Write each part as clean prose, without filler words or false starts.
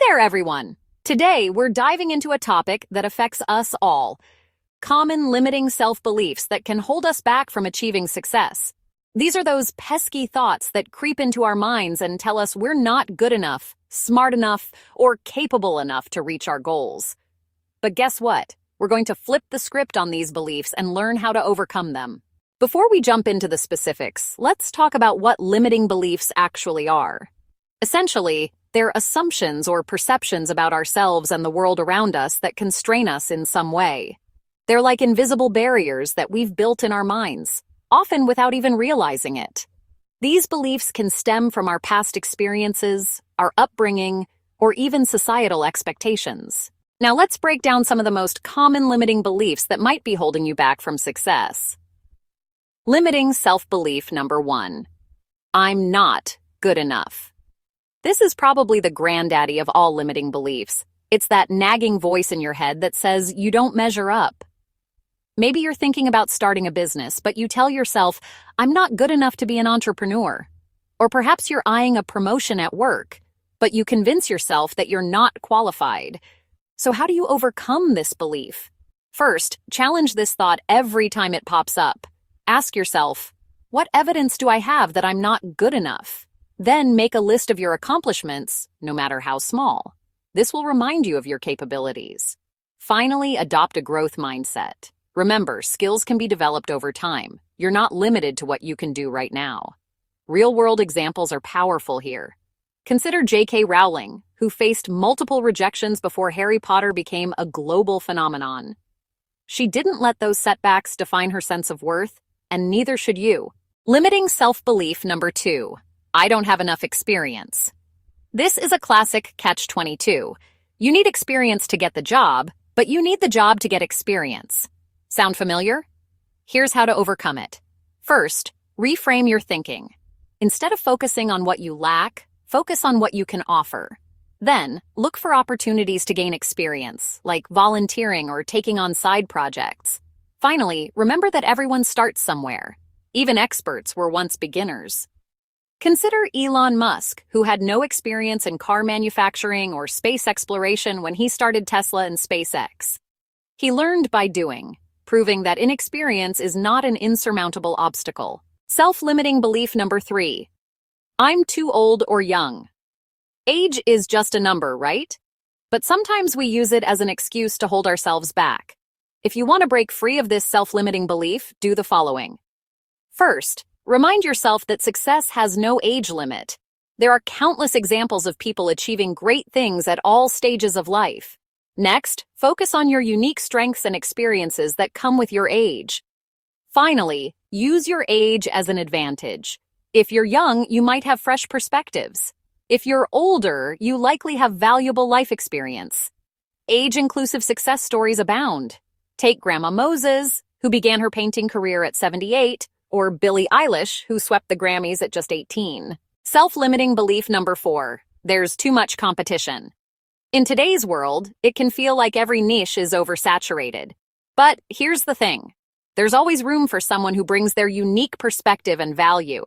there, everyone! Today, we're diving into a topic that affects us all. Common limiting self-beliefs that can hold us back from achieving success. These are those pesky thoughts that creep into our minds and tell us we're not good enough, smart enough, or capable enough to reach our goals. But guess what? We're going to flip the script on these beliefs and learn how to overcome them. Before we jump into the specifics, let's talk about what limiting beliefs actually are. Essentially, they're assumptions or perceptions about ourselves and the world around us that constrain us in some way. They're like invisible barriers that we've built in our minds, often without even realizing it. These beliefs can stem from our past experiences, our upbringing, or even societal expectations. Now let's break down some of the most common limiting beliefs that might be holding you back from success. Limiting self-belief number 1. I'm not good enough. This is probably the granddaddy of all limiting beliefs. It's that nagging voice in your head that says you don't measure up. Maybe you're thinking about starting a business, but you tell yourself, I'm not good enough to be an entrepreneur. Or perhaps you're eyeing a promotion at work, but you convince yourself that you're not qualified. So how do you overcome this belief? First, challenge this thought every time it pops up. Ask yourself, what evidence do I have that I'm not good enough? Then make a list of your accomplishments, no matter how small. This will remind you of your capabilities. Finally, adopt a growth mindset. Remember, skills can be developed over time. You're not limited to what you can do right now. Real-world examples are powerful here. Consider J.K. Rowling, who faced multiple rejections before Harry Potter became a global phenomenon. She didn't let those setbacks define her sense of worth, and neither should you. Limiting self-belief number 2. I don't have enough experience. This is a classic catch-22. You need experience to get the job, but you need the job to get experience. Sound familiar? Here's how to overcome it. First, reframe your thinking. Instead of focusing on what you lack, focus on what you can offer. Then, look for opportunities to gain experience, like volunteering or taking on side projects. Finally, remember that everyone starts somewhere. Even experts were once beginners. Consider Elon Musk, who had no experience in car manufacturing or space exploration when he started Tesla and SpaceX. He learned by doing, proving that inexperience is not an insurmountable obstacle. Self-limiting belief number 3. I'm too old or young. Age is just a number, right? But sometimes we use it as an excuse to hold ourselves back. If you want to break free of this self-limiting belief, do the following. First, remind yourself that success has no age limit. There are countless examples of people achieving great things at all stages of life. Next, focus on your unique strengths and experiences that come with your age. Finally, use your age as an advantage. If you're young, you might have fresh perspectives. If you're older, you likely have valuable life experience. Age-inclusive success stories abound. Take Grandma Moses, who began her painting career at 78, or Billie Eilish, who swept the Grammys at just 18. Self-limiting belief number 4. There's too much competition. In today's world, it can feel like every niche is oversaturated. But here's the thing. There's always room for someone who brings their unique perspective and value.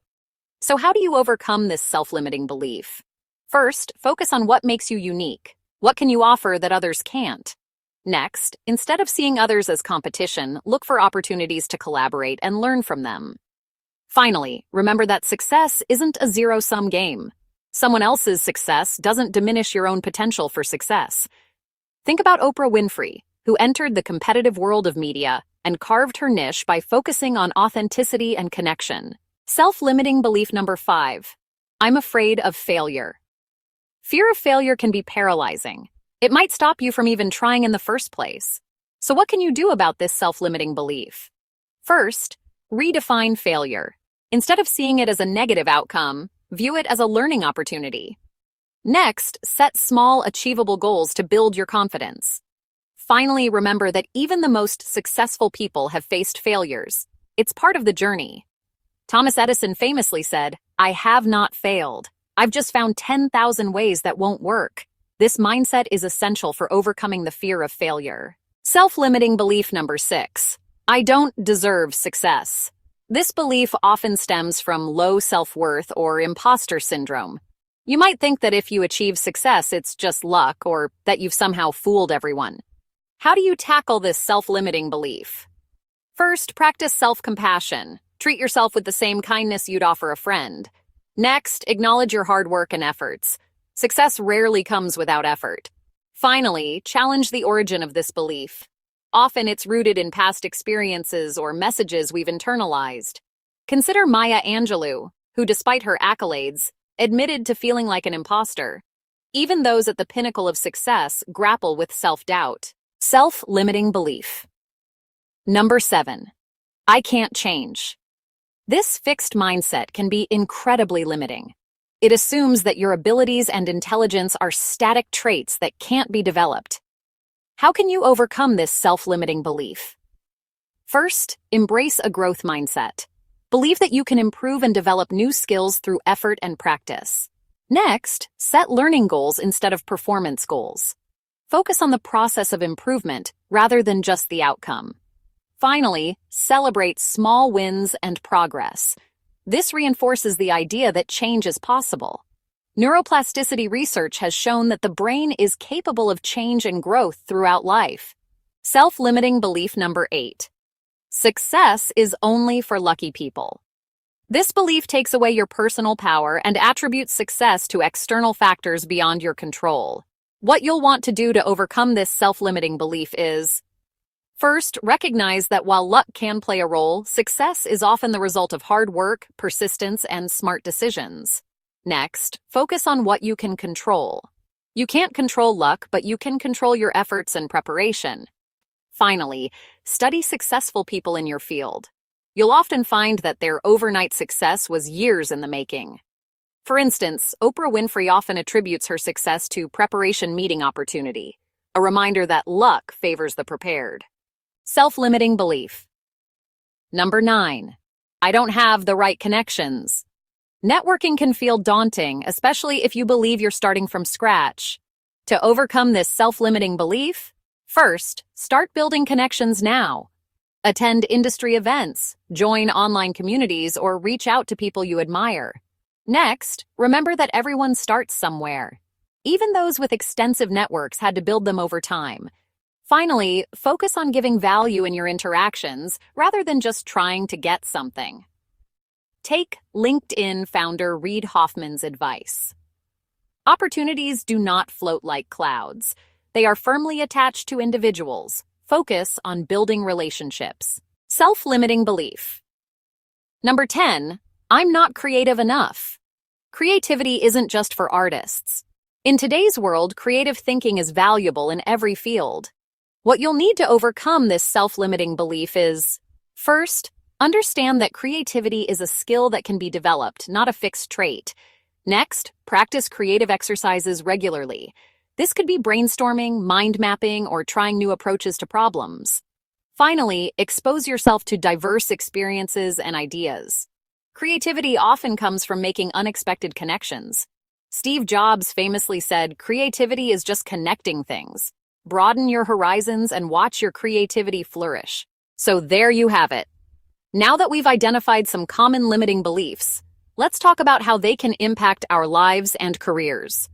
So how do you overcome this self-limiting belief? First, focus on what makes you unique. What can you offer that others can't? Next, instead of seeing others as competition, look for opportunities to collaborate and learn from them. Finally, remember that success isn't a zero-sum game. Someone else's success doesn't diminish your own potential for success. Think about Oprah Winfrey, who entered the competitive world of media and carved her niche by focusing on authenticity and connection. Self-limiting belief number 5. I'm afraid of failure. Fear of failure can be paralyzing. It might stop you from even trying in the first place. So what can you do about this self-limiting belief? First, redefine failure. Instead of seeing it as a negative outcome, view it as a learning opportunity. Next, set small, achievable goals to build your confidence. Finally, remember that even the most successful people have faced failures. It's part of the journey. Thomas Edison famously said, "I have not failed. I've just found 10,000 ways that won't work." This mindset is essential for overcoming the fear of failure. Self-limiting belief number 6. I don't deserve success. This belief often stems from low self-worth or imposter syndrome. You might think that if you achieve success, it's just luck or that you've somehow fooled everyone. How do you tackle this self-limiting belief? First, practice self-compassion. Treat yourself with the same kindness you'd offer a friend. Next, acknowledge your hard work and efforts. Success rarely comes without effort. Finally, challenge the origin of this belief. Often it's rooted in past experiences or messages we've internalized. Consider Maya Angelou, who, despite her accolades, admitted to feeling like an imposter. Even those at the pinnacle of success grapple with self-doubt. Self-limiting belief. Number 7. I can't change. This fixed mindset can be incredibly limiting. It assumes that your abilities and intelligence are static traits that can't be developed. How can you overcome this self-limiting belief? First, embrace a growth mindset. Believe that you can improve and develop new skills through effort and practice. Next, set learning goals instead of performance goals. Focus on the process of improvement rather than just the outcome. Finally, celebrate small wins and progress. This reinforces the idea that change is possible. Neuroplasticity research has shown that the brain is capable of change and growth throughout life. Self-limiting belief number 8. Success is only for lucky people. This belief takes away your personal power and attributes success to external factors beyond your control. What you'll want to do to overcome this self-limiting belief is: first, recognize that while luck can play a role, success is often the result of hard work, persistence, and smart decisions. Next, focus on what you can control. You can't control luck, but you can control your efforts and preparation. Finally, study successful people in your field. You'll often find that their overnight success was years in the making. For instance, Oprah Winfrey often attributes her success to preparation meeting opportunity, a reminder that luck favors the prepared. Self-limiting belief. Number 9. I don't have the right connections. Networking can feel daunting, especially if you believe you're starting from scratch. To overcome this self-limiting belief, first, start building connections now. Attend industry events, join online communities, or reach out to people you admire. Next, remember that everyone starts somewhere. Even those with extensive networks had to build them over time. Finally, focus on giving value in your interactions rather than just trying to get something. Take LinkedIn founder Reid Hoffman's advice. Opportunities do not float like clouds. They are firmly attached to individuals. Focus on building relationships. Self-limiting belief. Number 10. I'm not creative enough. Creativity isn't just for artists. In today's world, creative thinking is valuable in every field. What you'll need to overcome this self-limiting belief is: first, understand that creativity is a skill that can be developed, not a fixed trait. Next, practice creative exercises regularly. This could be brainstorming, mind mapping, or trying new approaches to problems. Finally, expose yourself to diverse experiences and ideas. Creativity often comes from making unexpected connections. Steve Jobs famously said, "Creativity is just connecting things." Broaden your horizons and watch your creativity flourish. So there you have it. Now that we've identified some common limiting beliefs, let's talk about how they can impact our lives and careers.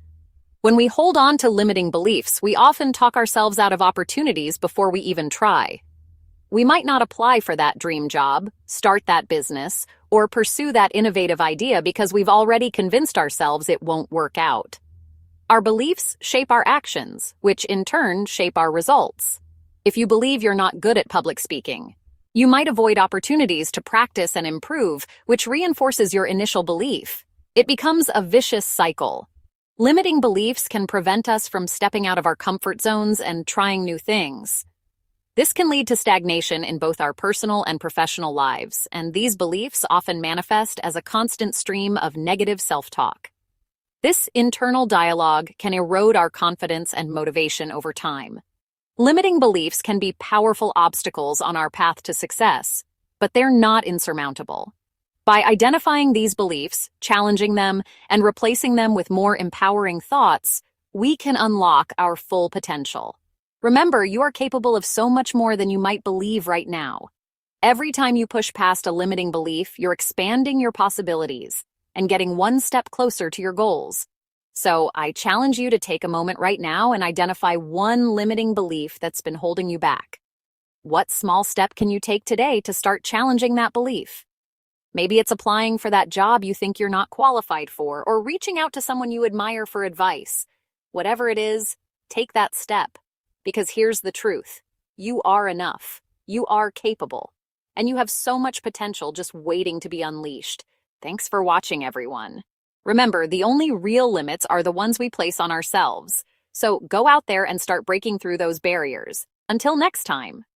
When we hold on to limiting beliefs, we often talk ourselves out of opportunities before we even try. We might not apply for that dream job, start that business, or pursue that innovative idea because we've already convinced ourselves it won't work out. Our beliefs shape our actions, which in turn shape our results. If you believe you're not good at public speaking, you might avoid opportunities to practice and improve, which reinforces your initial belief. It becomes a vicious cycle. Limiting beliefs can prevent us from stepping out of our comfort zones and trying new things. This can lead to stagnation in both our personal and professional lives, and these beliefs often manifest as a constant stream of negative self-talk. This internal dialogue can erode our confidence and motivation over time. Limiting beliefs can be powerful obstacles on our path to success, but they're not insurmountable. By identifying these beliefs, challenging them, and replacing them with more empowering thoughts, we can unlock our full potential. Remember, you are capable of so much more than you might believe right now. Every time you push past a limiting belief, you're expanding your possibilities and getting one step closer to your goals. So I challenge you to take a moment right now and identify one limiting belief that's been holding you back. What small step can you take today to start challenging that belief? Maybe it's applying for that job you think you're not qualified for, or reaching out to someone you admire for advice. Whatever it is, take that step. Because here's the truth. You are enough. You are capable. And you have so much potential just waiting to be unleashed. Thanks for watching, everyone. Remember, the only real limits are the ones we place on ourselves. So go out there and start breaking through those barriers. Until next time.